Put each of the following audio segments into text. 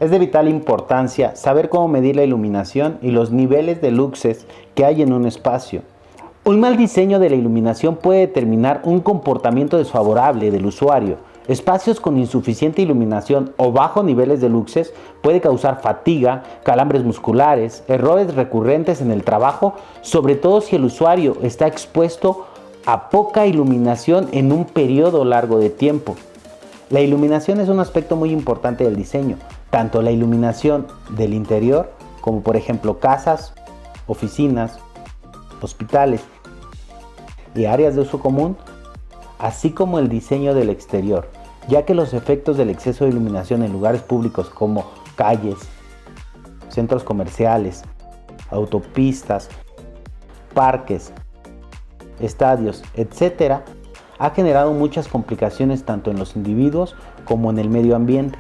Es de vital importancia saber cómo medir la iluminación y los niveles de luxes que hay en un espacio. Un mal diseño de la iluminación puede determinar un comportamiento desfavorable del usuario. Espacios con insuficiente iluminación o bajos niveles de luxes puede causar fatiga, calambres musculares, errores recurrentes en el trabajo, sobre todo si el usuario está expuesto a poca iluminación en un periodo largo de tiempo. La iluminación es un aspecto muy importante del diseño, tanto la iluminación del interior, como por ejemplo casas, oficinas, hospitales y áreas de uso común, así como el diseño del exterior, ya que los efectos del exceso de iluminación en lugares públicos como calles, centros comerciales, autopistas, parques, estadios, etc., ha generado muchas complicaciones tanto en los individuos como en el medio ambiente.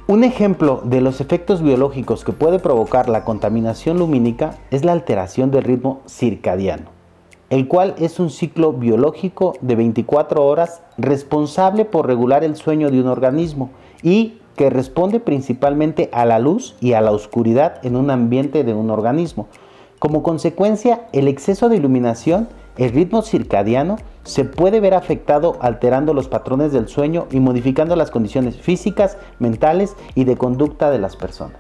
Un ejemplo de los efectos biológicos que puede provocar la contaminación lumínica es la alteración del ritmo circadiano, el cual es un ciclo biológico de 24 horas responsable por regular el sueño de un organismo y que responde principalmente a la luz y a la oscuridad en un ambiente de un organismo. Como consecuencia, el exceso de iluminación, el ritmo circadiano, se puede ver afectado alterando los patrones del sueño y modificando las condiciones físicas, mentales y de conducta de las personas.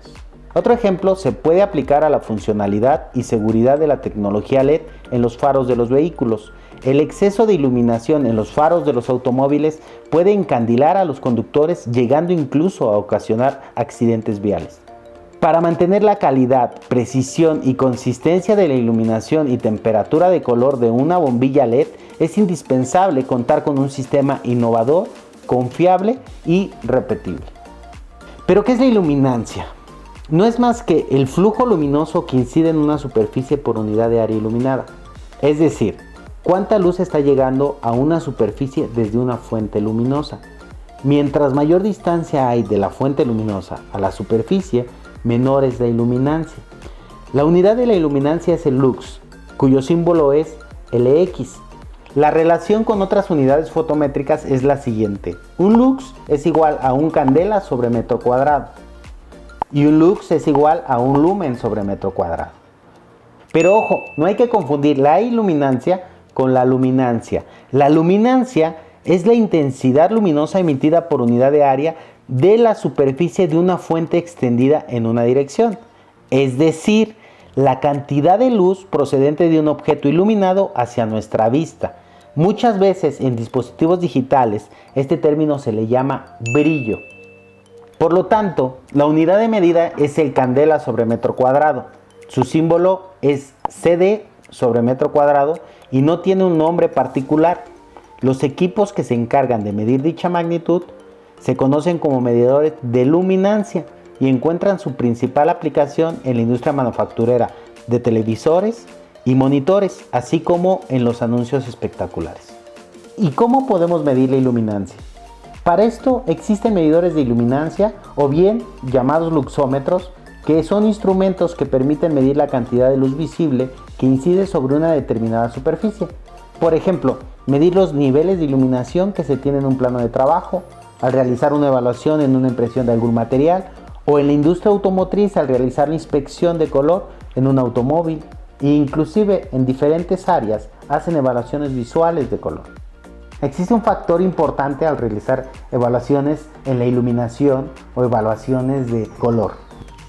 Otro ejemplo se puede aplicar a la funcionalidad y seguridad de la tecnología LED en los faros de los vehículos. El exceso de iluminación en los faros de los automóviles puede encandilar a los conductores, llegando incluso a ocasionar accidentes viales. Para mantener la calidad, precisión y consistencia de la iluminación y temperatura de color de una bombilla LED, es indispensable contar con un sistema innovador, confiable y repetible. ¿Pero qué es la iluminancia? No es más que el flujo luminoso que incide en una superficie por unidad de área iluminada. Es decir, cuánta luz está llegando a una superficie desde una fuente luminosa. Mientras mayor distancia hay de la fuente luminosa a la superficie, menor es la iluminancia. La unidad de la iluminancia es el lux, cuyo símbolo es Lx. La relación con otras unidades fotométricas es la siguiente. Un lux es igual a un candela sobre metro cuadrado. Y un lux es igual a un lumen sobre metro cuadrado. Pero ojo, no hay que confundir la iluminancia con la luminancia. La luminancia es la intensidad luminosa emitida por unidad de área de la superficie de una fuente extendida en una dirección. Es decir, la cantidad de luz procedente de un objeto iluminado hacia nuestra vista. Muchas veces en dispositivos digitales este término se le llama brillo. Por lo tanto, la unidad de medida es el candela sobre metro cuadrado. Su símbolo es CD sobre metro cuadrado y no tiene un nombre particular. Los equipos que se encargan de medir dicha magnitud se conocen como medidores de luminancia y encuentran su principal aplicación en la industria manufacturera de televisores y monitores, así como en los anuncios espectaculares. ¿Y cómo podemos medir la iluminancia? Para esto existen medidores de iluminancia o bien llamados luxómetros, que son instrumentos que permiten medir la cantidad de luz visible que incide sobre una determinada superficie. Por ejemplo, medir los niveles de iluminación que se tiene en un plano de trabajo, al realizar una evaluación en una impresión de algún material, o en la industria automotriz al realizar la inspección de color en un automóvil, e inclusive en diferentes áreas hacen evaluaciones visuales de color. Existe un factor importante al realizar evaluaciones en la iluminación o evaluaciones de color.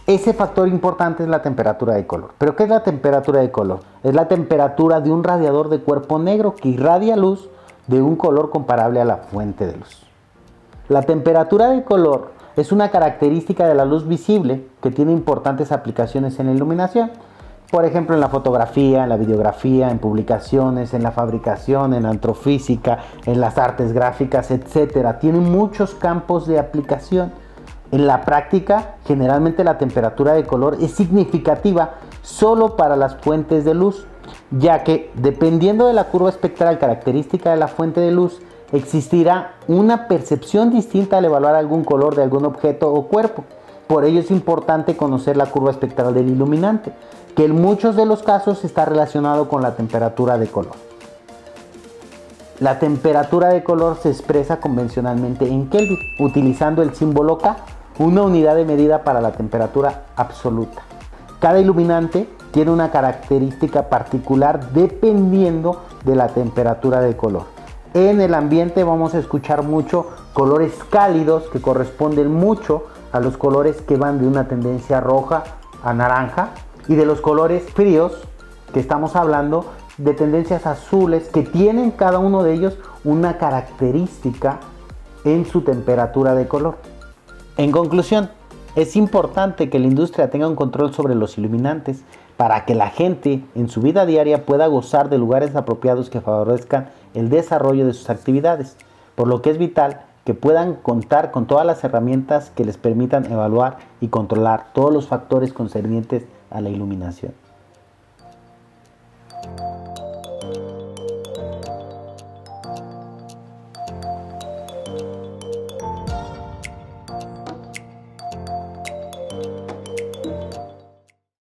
Ese factor importante es la temperatura de color. ¿Pero qué es la temperatura de color? Es la temperatura de un radiador de cuerpo negro que irradia luz de un color comparable a la fuente de luz. La temperatura de color es una característica de la luz visible que tiene importantes aplicaciones en la iluminación. Por ejemplo, en la fotografía, en la videografía, en publicaciones, en la fabricación, en la astrofísica, en las artes gráficas, etc. Tiene muchos campos de aplicación. En la práctica, generalmente la temperatura de color es significativa solo para las fuentes de luz, ya que dependiendo de la curva espectral característica de la fuente de luz, existirá una percepción distinta al evaluar algún color de algún objeto o cuerpo. Por ello es importante conocer la curva espectral del iluminante, que en muchos de los casos está relacionado con la temperatura de color. La temperatura de color se expresa convencionalmente en Kelvin, utilizando el símbolo K, una unidad de medida para la temperatura absoluta. Cada iluminante tiene una característica particular dependiendo de la temperatura de color. En el ambiente vamos a escuchar mucho colores cálidos que corresponden mucho a los colores que van de una tendencia roja a naranja, y de los colores fríos que estamos hablando de tendencias azules que tienen cada uno de ellos una característica en su temperatura de color. En conclusión, es importante que la industria tenga un control sobre los iluminantes para que la gente en su vida diaria pueda gozar de lugares apropiados que favorezcan el desarrollo de sus actividades, por lo que es vital que puedan contar con todas las herramientas que les permitan evaluar y controlar todos los factores concernientes a la iluminación.